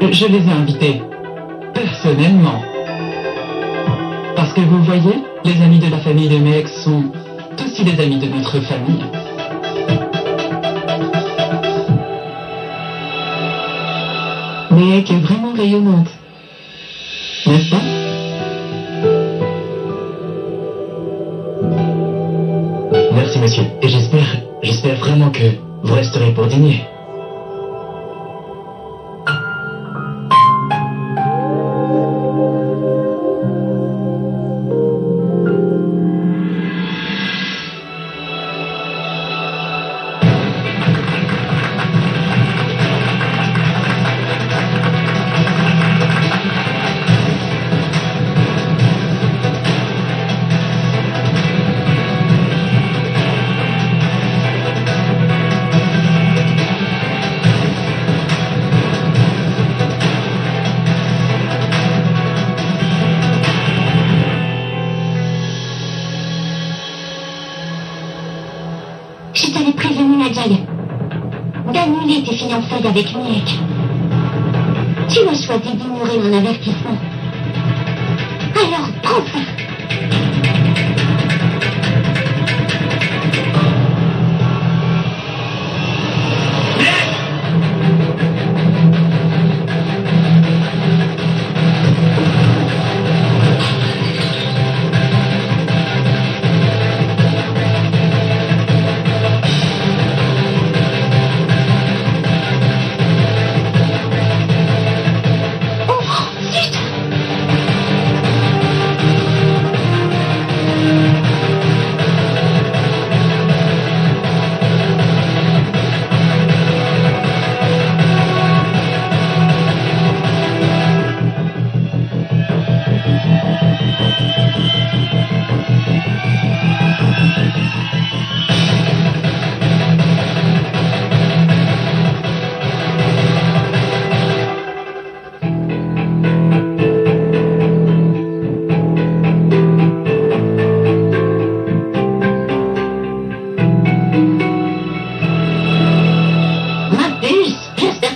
Je les ai invités personnellement. Parce que vous voyez, les amis de la famille de mes ex sont aussi des amis de notre famille. Méhek est vraiment rayonnante, n'est-ce pas? Merci monsieur, et j'espère vraiment que vous resterez pour dîner. Je t'avais prévenu, Nadjaï, d'annuler tes fiançailles avec Méhek. Tu as choisi d'ignorer mon avertissement. Alors prends ça.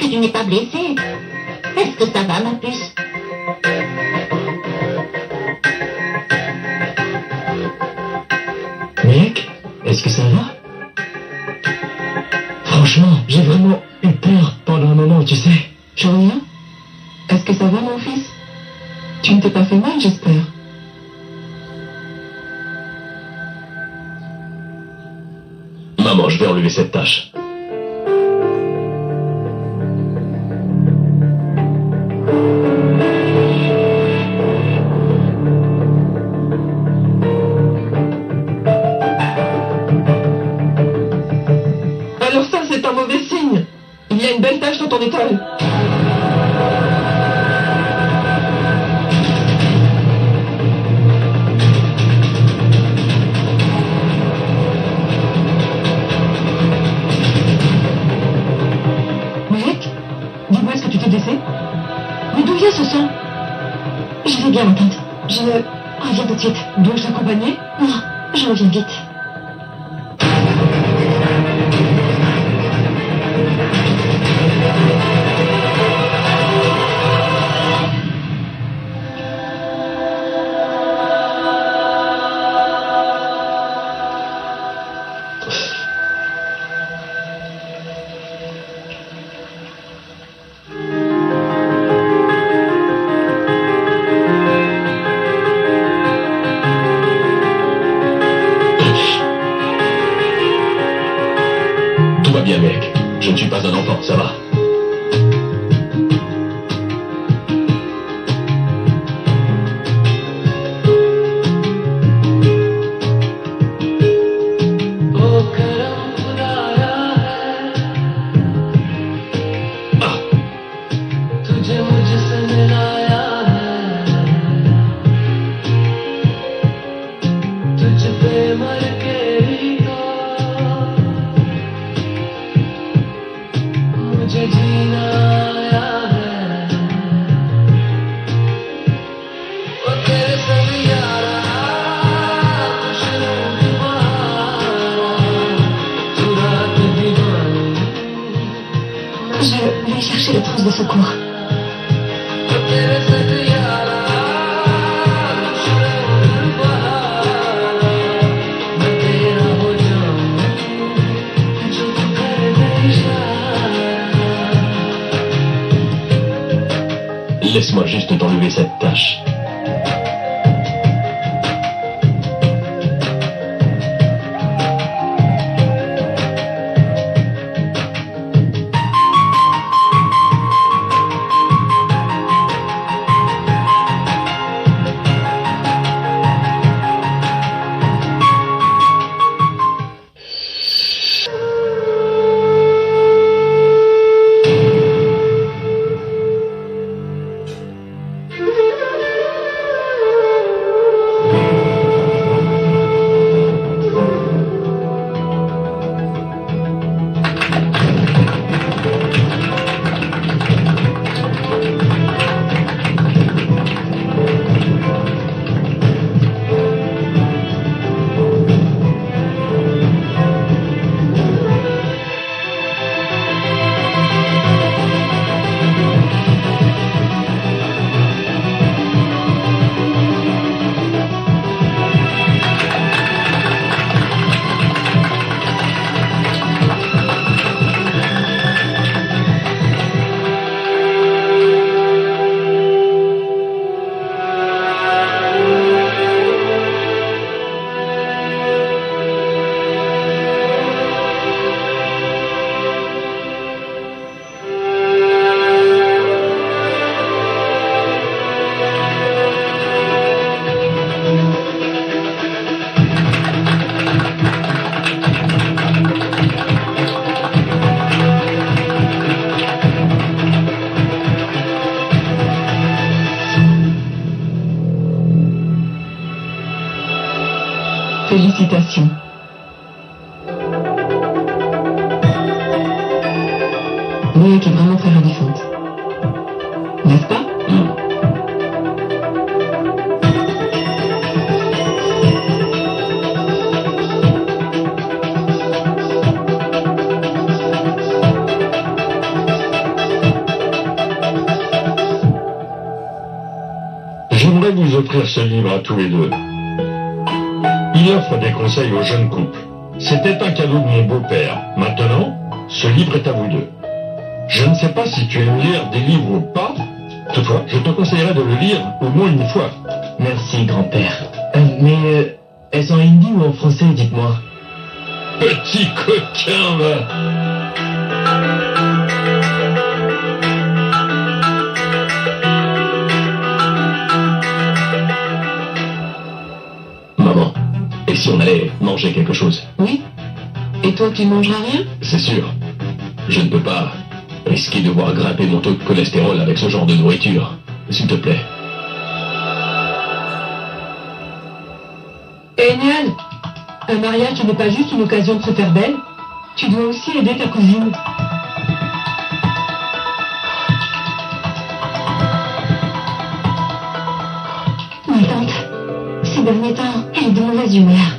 Tu n'es pas blessée. Est-ce que ça va, ma puce? Méhek, est-ce que ça va? Franchement, j'ai vraiment eu peur pendant un moment, tu sais. Jean-Rien, est-ce que ça va, mon fils? Tu ne t'es pas fait mal, j'espère. Maman, je vais enlever cette tâche. Alors ça, c'est un mauvais signe. Il y a une belle tache dans ton étole. Méhek, dis-moi, est-ce que tu t'es blessé? Mais d'où vient ce sang? Je vais bien, ma tante. Je reviens tout de suite. Dois-je t'accompagner? Non, je reviens vite. Tout va bien, Méhek. Je ne suis pas un enfant, ça va. Je vais chercher les trousses de secours. Laisse-moi juste t'enlever cette tâche. Félicitations. Nick est vraiment très ravissante. N'est-ce pas? J'aimerais vous offrir ce livre à tous les deux. Il offre des conseils aux jeunes couples. C'était un cadeau de mon beau-père. Maintenant, ce livre est à vous deux. Je ne sais pas si tu aimes lire des livres ou pas. Toutefois, je te conseillerais de le lire au moins une fois. Merci, grand-père. Mais elles sont en hindi ou en français, dites-moi? Petit coquin, va. Maman, et si on allait manger quelque chose? Oui. Et toi, tu ne mangeras rien? C'est sûr. Je ne peux pas risquer de voir grimper mon taux de cholestérol avec ce genre de nourriture. S'il te plaît. Eh, Niall, un mariage, ce n'est pas juste une occasion de se faire belle. Tu dois aussi aider ta cousine. Ma tante, ces derniers temps, elle est de mauvaise humeur.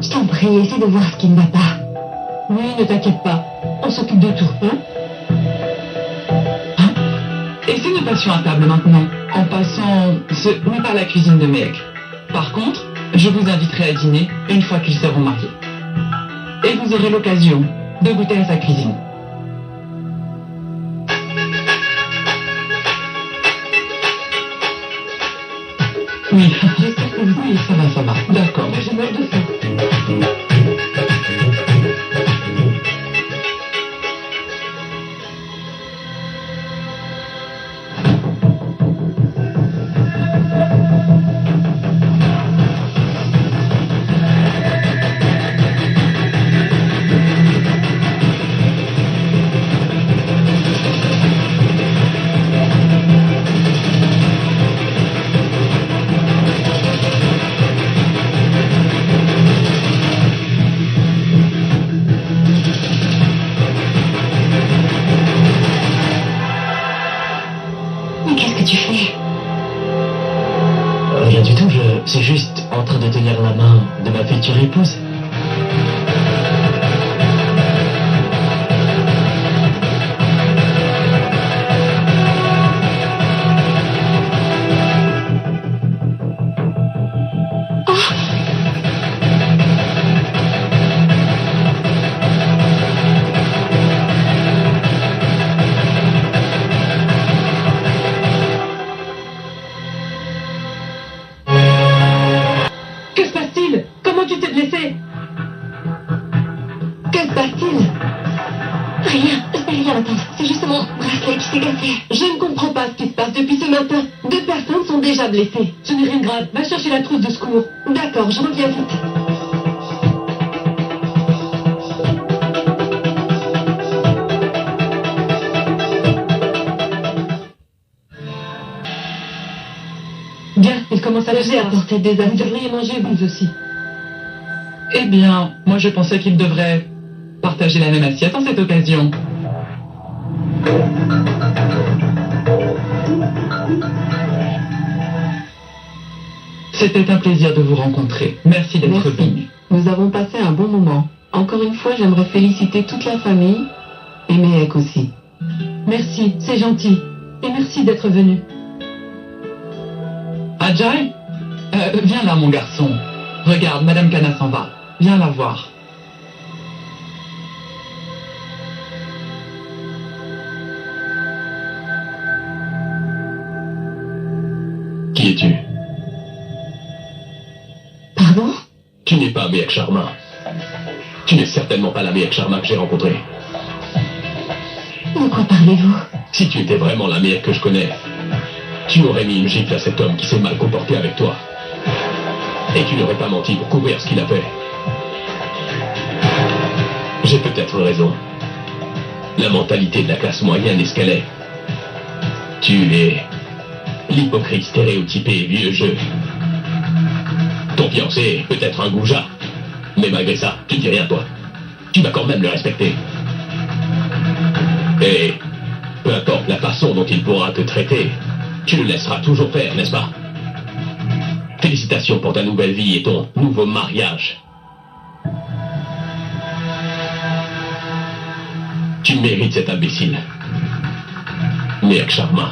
Je t'en prie, essaie de voir ce qui ne va pas. Oui, ne t'inquiète pas. On s'occupe de tout, hein? Et c'est nous passions à table maintenant, en passant oui, par la cuisine de Meg. Par contre, je vous inviterai à dîner une fois qu'ils seront mariés. Et vous aurez l'occasion de goûter à sa cuisine. Oui, j'espère que vous... Oui, ça va. D'accord, mais j'ai meurs de faim. Mais qu'est-ce que tu fais? Rien du tout, je suis juste en train de tenir la main de ma future épouse. passe-t-il? Rien, c'est rien, attends. C'est juste mon bracelet qui s'est cassé. Je ne comprends pas ce qui se passe depuis ce matin. 2 personnes sont déjà blessées. Ce n'est rien de grave. Va chercher la trousse de secours. D'accord, je reviens vite. Bien, il commence à J'ai apporté des Vous assiettes. devriez manger vous aussi. Eh bien, moi je pensais qu'ils devraient partager la même assiette en cette occasion. C'était un plaisir de vous rencontrer. Merci d'être Merci. venu. Nous avons passé un bon moment. Encore une fois, j'aimerais féliciter toute la famille et Mehek aussi. Merci, c'est gentil. Et merci d'être venu. Ajay, viens là mon garçon. Regarde, Madame Kana s'en va. Viens la voir. Qui es-tu? Pardon? Tu n'es pas Mehek Sharma. Tu n'es certainement pas la Mehek Sharma que j'ai rencontrée. De quoi parlez-vous? Si tu étais vraiment la Mehek que je connais, tu aurais mis une gifle à cet homme qui s'est mal comporté avec toi. Et tu n'aurais pas menti pour couvrir ce qu'il a fait. J'ai peut-être raison. La mentalité de la classe moyenne est ce qu'elle est. Tu es l'hypocrite stéréotypé et vieux jeu. Ton fiancé est peut-être un goujat, mais malgré ça, tu ne dis rien toi. Tu vas quand même le respecter. Et peu importe la façon dont il pourra te traiter, tu le laisseras toujours faire, n'est-ce pas? Félicitations pour ta nouvelle vie et ton nouveau mariage. Tu mérites cet imbécile. Mehek Sharma.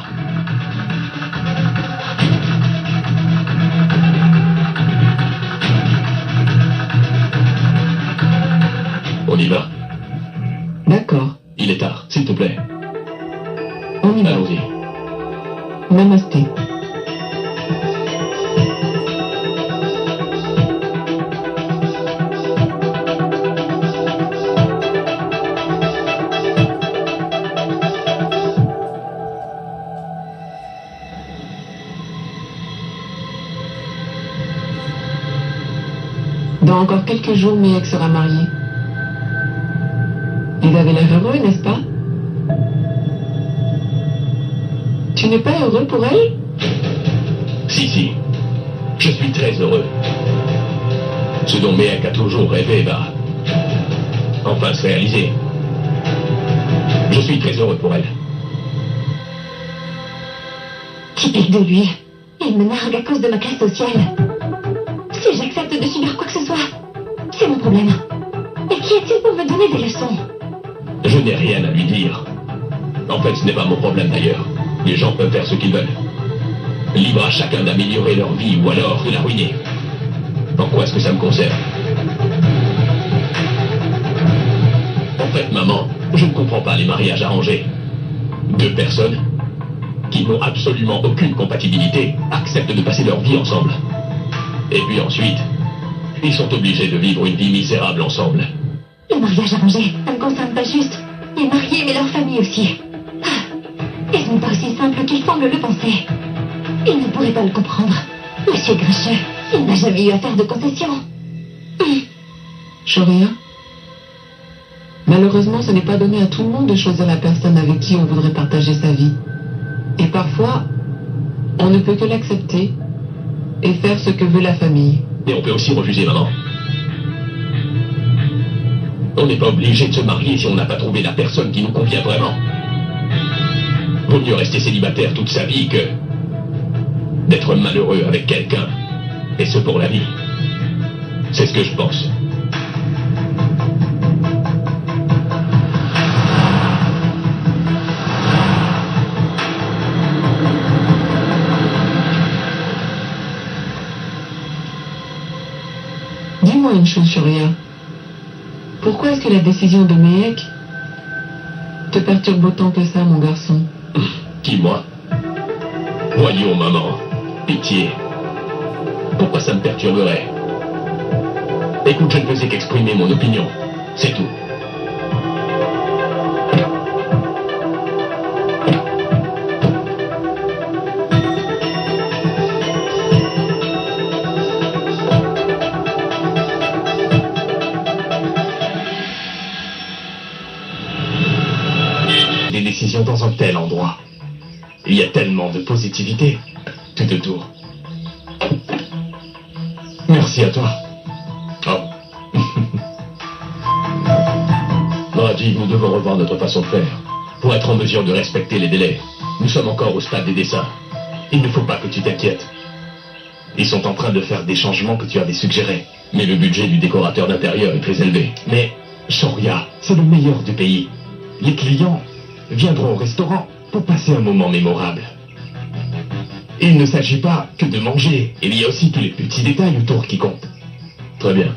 On y va. D'accord, Il est tard, s'il te plaît. on y va. Allons-y. Namasté. Dans encore quelques jours, Mehek sera marié. Il avait l'air heureux, n'est-ce pas? Tu n'es pas heureux pour elle? Si. Je suis très heureux. Ce dont Mehek a toujours rêvé va enfin se réaliser. Je suis très heureux pour elle. Typique de lui. Il me nargue à cause de ma classe sociale. Si j'accepte de subir quoi que ce soit, c'est mon problème. Et qui est-il pour me donner des leçons? Je n'ai rien à lui dire. En fait, ce n'est pas mon problème d'ailleurs. Les gens peuvent faire ce qu'ils veulent. Libre à chacun d'améliorer leur vie ou alors de la ruiner. En quoi est-ce que ça me concerne? En fait, maman, je ne comprends pas les mariages arrangés. 2 personnes qui n'ont absolument aucune compatibilité acceptent de passer leur vie ensemble. Et puis ensuite, ils sont obligés de vivre une vie misérable ensemble. Le mariage arrangé, ça ne concerne pas juste les mariés, mais leur famille aussi. Ils sont pas aussi simples qu'ils semblent le penser. Ils ne pourraient pas le comprendre. Monsieur Grincheux, il n'a jamais eu à faire de concessions. Shoria? Malheureusement, ce n'est pas donné à tout le monde de choisir la personne avec qui on voudrait partager sa vie. Et parfois, on ne peut que l'accepter et faire ce que veut la famille. Et on peut aussi refuser, maman. On n'est pas obligé de se marier si on n'a pas trouvé la personne qui nous convient vraiment. Vaut mieux rester célibataire toute sa vie que d'être malheureux avec quelqu'un, et ce pour la vie. C'est ce que je pense. Dis-moi une chose, Shoria. Pourquoi est-ce que la décision de Mehek te perturbe autant que ça, mon garçon? Qui, moi? Voyons, maman. Pitié. Pourquoi ça me perturberait? Écoute, je ne faisais qu'exprimer mon opinion. C'est tout. des décisions dans un tel endroit. Il y a tellement de positivité tout autour. Merci à toi. Oh. Rajiv, nous devons revoir notre façon de faire. Pour être en mesure de respecter les délais, nous sommes encore au stade des dessins. Il ne faut pas que tu t'inquiètes. Ils sont en train de faire des changements que tu avais suggérés. Mais le budget du décorateur d'intérieur est très élevé. Mais Shaurya, c'est le meilleur du pays. Les clients viendront au restaurant pour passer un moment mémorable. Il ne s'agit pas que de manger. Il y a aussi tous les petits détails autour qui comptent. Très bien.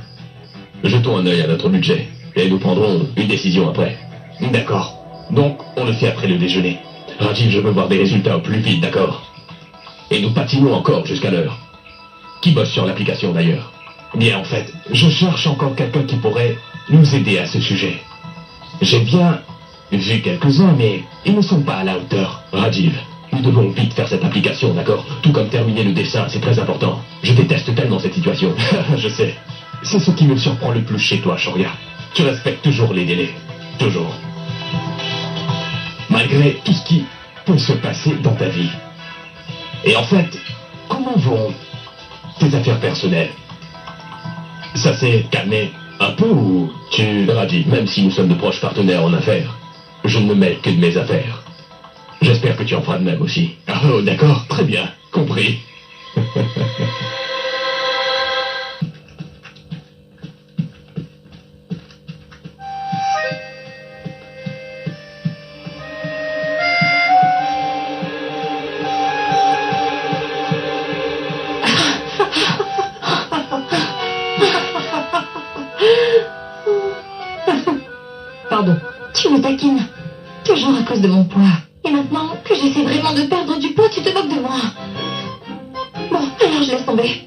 Jetons un œil à notre budget. Et nous prendrons une décision après. D'accord. Donc, on le fait après le déjeuner. Rajiv, je veux voir des résultats au plus vite, d'accord? Et nous patinons encore jusqu'à l'heure. Qui bosse sur l'application d'ailleurs? Bien, en fait, je cherche encore quelqu'un qui pourrait nous aider à ce sujet. J'ai bien vu quelques-uns, mais ils ne sont pas à la hauteur. Rajiv, nous devons vite faire cette application, d'accord? Tout comme terminer le dessin, c'est très important. Je déteste tellement cette situation. Je sais. C'est ce qui me surprend le plus chez toi, Shaurya. Tu respectes toujours les délais. Toujours. Malgré tout ce qui peut se passer dans ta vie. Et en fait, comment vont tes affaires personnelles? Ça s'est calmé un peu ou tu... Rajiv, même si nous sommes de proches partenaires en affaires, je ne me mêle que de mes affaires. J'espère que tu en feras de même aussi. Oh, d'accord, très bien, compris. Pardon. Tu me taquines. Toujours à cause de mon poids. Et maintenant que j'essaie vraiment de perdre du poids, tu te moques de moi. Bon, alors je laisse tomber.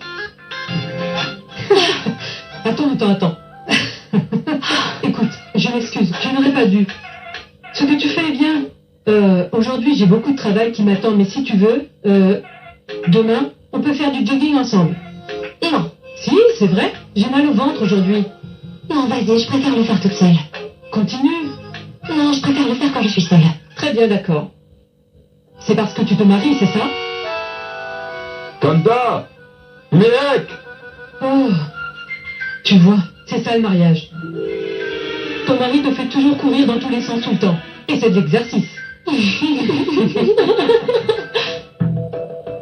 Attends. Écoute, je m'excuse, je n'aurais pas dû. Ce que tu fais est bien. Aujourd'hui, j'ai beaucoup de travail qui m'attend, mais si tu veux, demain, on peut faire du jogging ensemble. Non. Si, c'est vrai, j'ai mal au ventre aujourd'hui. Non, vas-y, je préfère le faire toute seule. Continue. Non, je préfère le faire quand je suis seule. Très bien, d'accord. C'est parce que tu te maries, c'est ça? Kanda! Mec! Oh. Tu vois, c'est ça le mariage. Ton mari te fait toujours courir dans tous les sens tout le temps. Et c'est de l'exercice.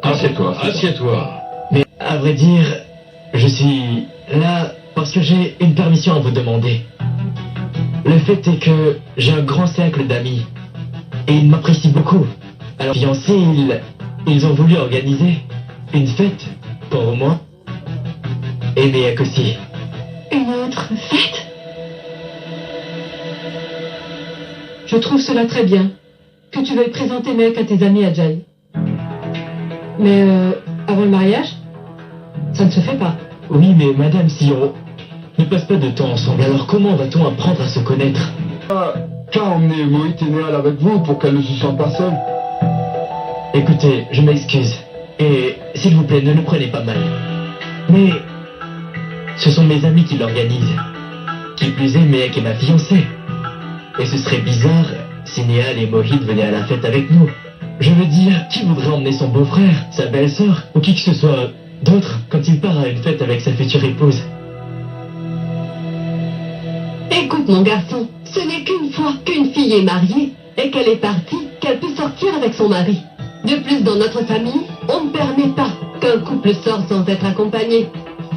Assieds-toi. Mais à vrai dire, je suis là parce que j'ai une permission à vous demander. Le fait est que j'ai un grand cercle d'amis et ils m'apprécient beaucoup. Alors fiancés, ils ont voulu organiser une fête pour moi et Mehek aussi. Une autre fête? Je trouve cela très bien que tu veuilles présenter Mehek à tes amis Ajay. Mais avant le mariage, ça ne se fait pas. Oui, mais madame, si on ne passe pas de temps ensemble, alors comment va-t-on apprendre à se connaître? Qu'à emmener Moït et Néal avec vous pour qu'elle ne se sente pas seule. Écoutez, je m'excuse. Et s'il vous plaît, ne le prenez pas mal. Mais ce sont mes amis qui l'organisent. Qui plus est, Mehek est ma fiancée. Et ce serait bizarre si Néal et Mohit venaient à la fête avec nous. Je veux dire, qui voudrait emmener son beau-frère, sa belle-sœur, ou qui que ce soit d'autre quand il part à une fête avec sa future épouse? Écoute, mon garçon, ce n'est qu'une fois qu'une fille est mariée et qu'elle est partie qu'elle peut sortir avec son mari. De plus, dans notre famille, on ne permet pas qu'un couple sorte sans être accompagné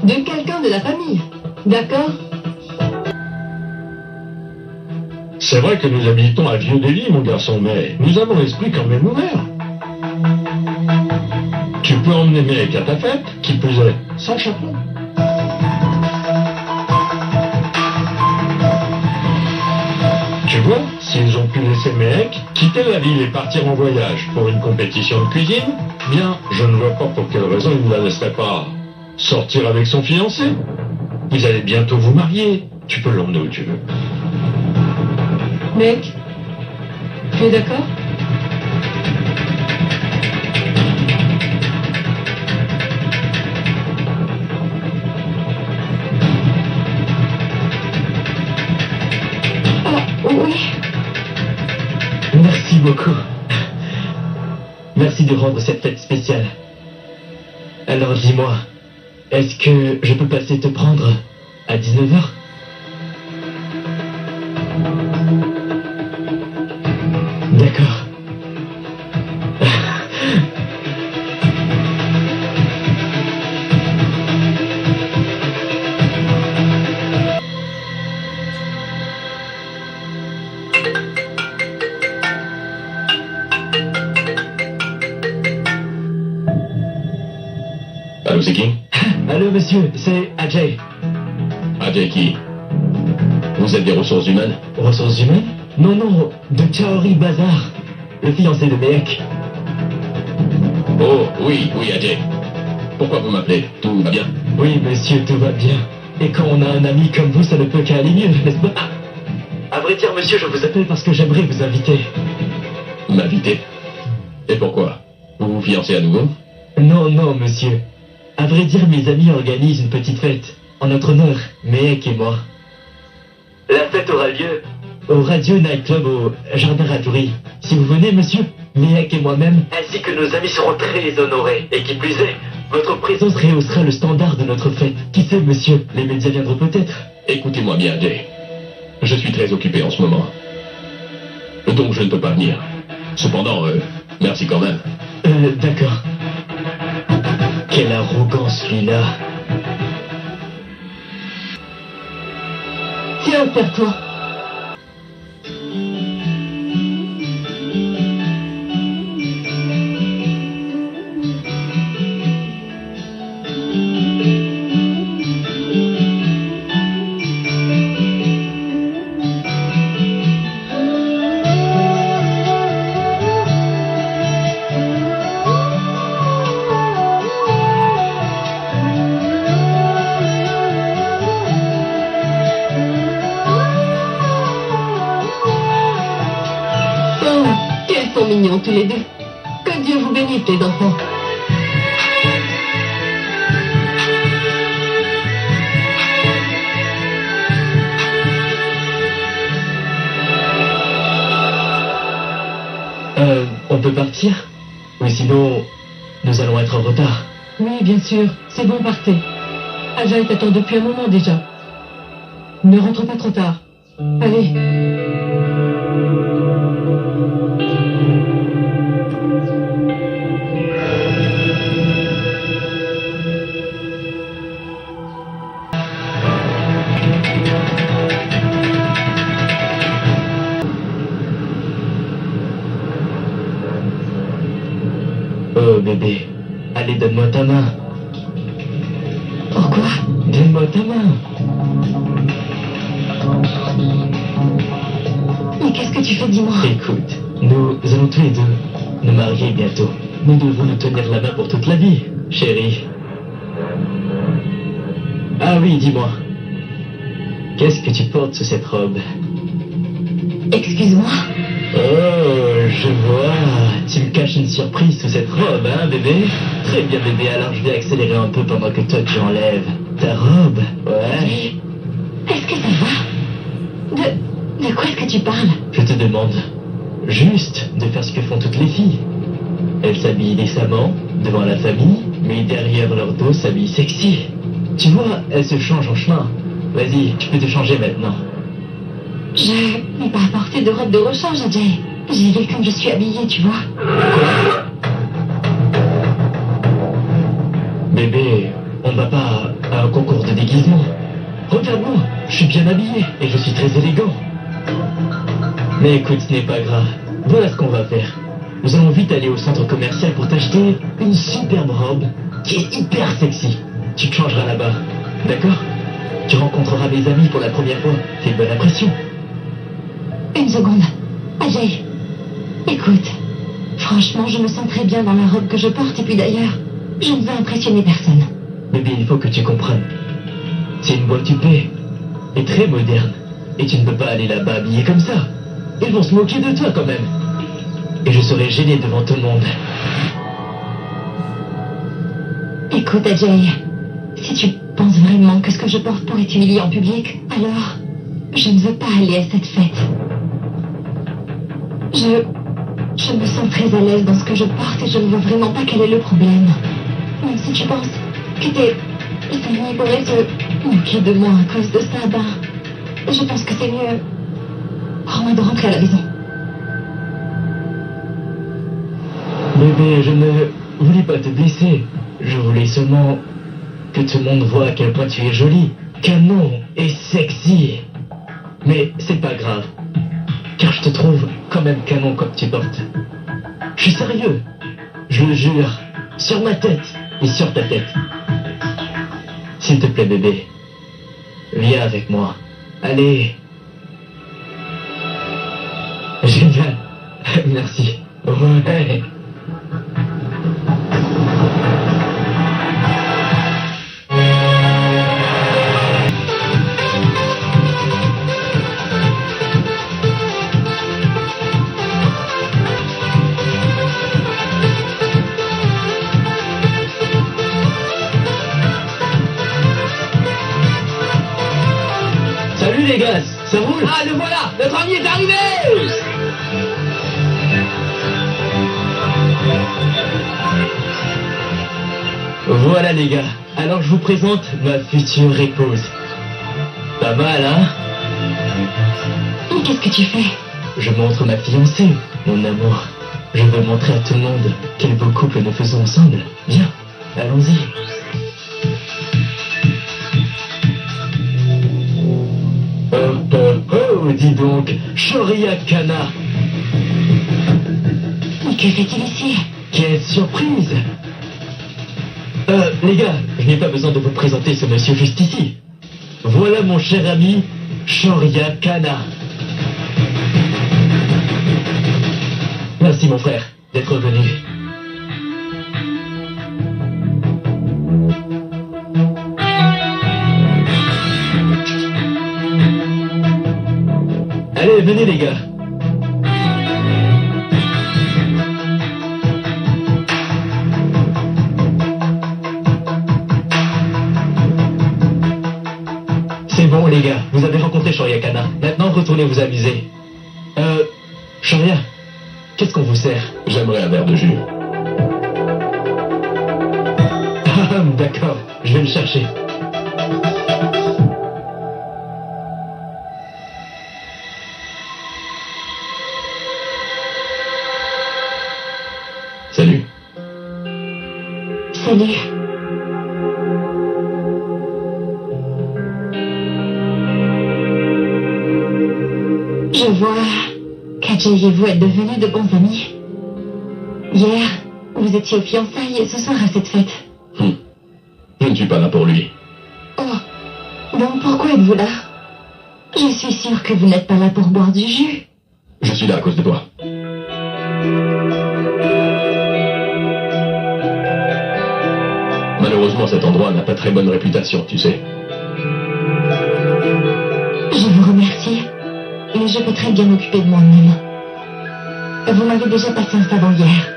de quelqu'un de la famille. D'accord? C'est vrai que nous habitons à Vieux-Delhi, mon garçon, mais nous avons l'esprit quand même ouvert. Tu peux emmener Mehek à ta fête, qui plus est, sans chapeau. Tu vois, s'ils ont pu laisser Mehek quitter la ville et partir en voyage pour une compétition de cuisine, bien, je ne vois pas pour quelle raison il ne la laisserait pas sortir avec son fiancé. Vous allez bientôt vous marier. Tu peux l'emmener où tu veux. Mehek, tu es d'accord? Oui. Merci. Merci beaucoup. Merci de rendre cette fête spéciale. Alors dis-moi, est-ce que je peux passer te prendre à 19h? D'accord. Allô, c'est qui? Allô monsieur, c'est Ajay. Ajay qui? Vous êtes des ressources humaines? Ressources humaines? Non, non, de Chaori Bazar, le fiancé de Mehek. Oh, oui, Ajay. Pourquoi vous m'appelez? Tout va bien? Oui monsieur, tout va bien. Et quand on a un ami comme vous, ça ne peut qu'aller mieux, n'est-ce pas? À vrai dire monsieur, je vous appelle parce que j'aimerais vous inviter. M'inviter? Et pourquoi? Vous vous fiancez à nouveau? Non, non monsieur. À vrai dire, mes amis organisent une petite fête, en notre honneur, Mehek et moi. La fête aura lieu au Radio Night Club au Jardin Ratouri. Si vous venez, monsieur, Mehek et moi-même, ainsi que nos amis seront très honorés. Et qui plus est, votre présence rehaussera le standard de notre fête. Qui sait, monsieur, les médias viendront peut-être. Écoutez-moi bien, Ajay. Je suis très occupé en ce moment. Donc je ne peux pas venir. Cependant, merci quand même. D'accord. Quelle arrogance, celui-là. Tiens, serre-toi. Mignons tous les deux. Que Dieu vous bénisse, les enfants. On peut partir? Ou sinon, nous allons être en retard. Oui, bien sûr. C'est bon, partez. Ajay t'attend depuis un moment déjà. Ne rentre pas trop tard. Allez. Oh bébé, allez donne-moi ta main. Pourquoi? Donne-moi ta main. Mais qu'est-ce que tu fais, dis-moi? Écoute, nous allons tous les deux nous marier bientôt. Nous devons nous tenir la main pour toute la vie, chérie. Ah oui, dis-moi. Qu'est-ce que tu portes sous cette robe? Excuse-moi. Oh, je vois. Tu me caches une surprise sous cette robe, hein, bébé? Très bien, bébé. Alors je vais accélérer un peu pendant que toi tu enlèves ta robe. Ouais. Est-ce que ça va? De quoi est-ce que tu parles? Je te demande juste de faire ce que font toutes les filles. Elles s'habillent décemment devant la famille, mais derrière leur dos s'habillent sexy. Tu vois, elles se changent en chemin. Vas-y, tu peux te changer maintenant. Je n'ai pas apporté de robe de rechange, Ajay. J'y vais comme je suis habillée, tu vois. Bébé, on ne va pas à un concours de déguisement. Regarde-moi, je suis bien habillé et je suis très élégant. Mais écoute, ce n'est pas grave. Voilà ce qu'on va faire. Nous allons vite aller au centre commercial pour t'acheter une superbe robe qui est hyper sexy. Tu te changeras là-bas, d'accord? Tu rencontreras mes amis pour la première fois. Fais bonne impression. Une seconde. Ajay, écoute. Franchement, je me sens très bien dans la robe que je porte et puis d'ailleurs, je ne veux impressionner personne. Bébé, il faut que tu comprennes. C'est une boîte huppée et très moderne. Et tu ne peux pas aller là-bas habillé comme ça. Ils vont se moquer de toi quand même. Et je serai gêné devant tout le monde. Écoute, Ajay, si tu penses vraiment que ce que je porte pourrait t'humilier en public, alors je ne veux pas aller à cette fête. me sens très à l'aise dans ce que je porte et je ne vois vraiment pas quel est le problème. Même si tu penses que tes amis pourraient se moquer de moi à cause de ça, ben, je pense que c'est mieux pour moi de rentrer à la maison. Bébé, je ne voulais pas te blesser. Je voulais seulement que tout le monde voit à quel point tu es jolie, canon et sexy. Mais c'est pas grave, car je te trouve quand même canon comme tu portes. Je suis sérieux, je le jure, sur ma tête et sur ta tête. S'il te plaît, bébé, viens avec moi. Allez. Génial. Merci. Ouais. Salut les gars, ça roule? Ah, le voilà! Notre ami est arrivé! Voilà les gars, alors je vous présente ma future épouse. Pas mal, hein? Et qu'est-ce que tu fais? Je montre ma fiancée, mon amour. Je veux montrer à tout le monde quel beau couple nous faisons ensemble. Viens, allons-y. Oh, dis donc, Shoria Kana. Mais que fait-il ici? Quelle surprise! Les gars, je n'ai pas besoin de vous présenter ce monsieur juste ici. Voilà mon cher ami, Shoria Kana. Merci mon frère d'être venu. Allez, venez les gars. C'est bon les gars, vous avez rencontré Shoria Kana. Maintenant retournez vous amuser. Shoria, qu'est-ce qu'on vous sert? J'aimerais un verre de jus. Ah, d'accord, je vais le chercher. Salut. Salut. Je vois qu'Ajay et vous êtes devenus de bons amis. Hier, vous étiez aux fiançailles et ce soir à cette fête. Je ne suis pas là pour lui. Oh, donc pourquoi êtes-vous là? Je suis sûre que vous n'êtes pas là pour boire du jus. Je suis là à cause de toi. Malheureusement, cet endroit n'a pas très bonne réputation, tu sais. Je vous remercie, mais je peux très bien m'occuper de moi-même. Vous m'avez déjà passé un savon hier.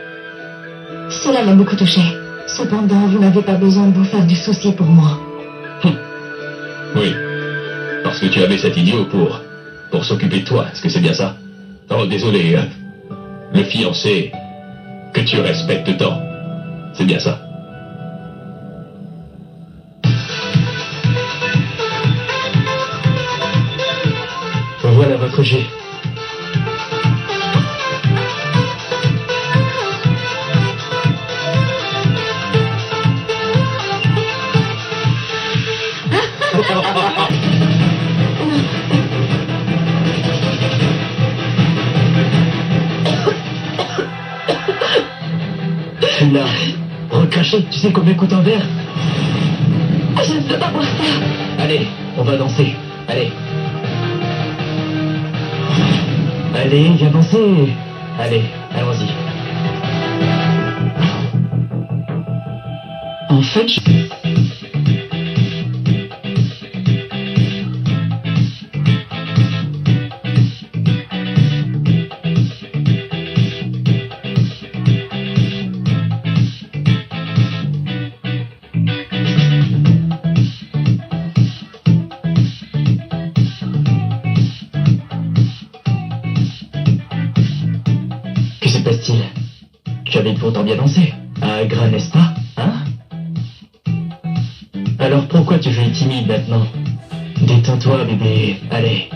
Cela m'a beaucoup touché. Cependant, vous n'avez pas besoin de vous faire du souci pour moi. Oui. Parce que tu avais cet idiot pour s'occuper de toi, est-ce que c'est bien ça? Oh, désolé. Le fiancé que tu respectes tant. C'est bien ça. Voilà votre jet. Là, recracher, tu sais combien coûte un verre? Je ne peux pas boire ça. Allez, on va danser. Allez. Allez, viens danser. Allez, allons-y. En fait, se passe-t-il? Tu avais pourtant bien dansé. À Agra, n'est-ce pas? Hein? Alors pourquoi tu joues timide maintenant? Détends-toi, bébé. Allez,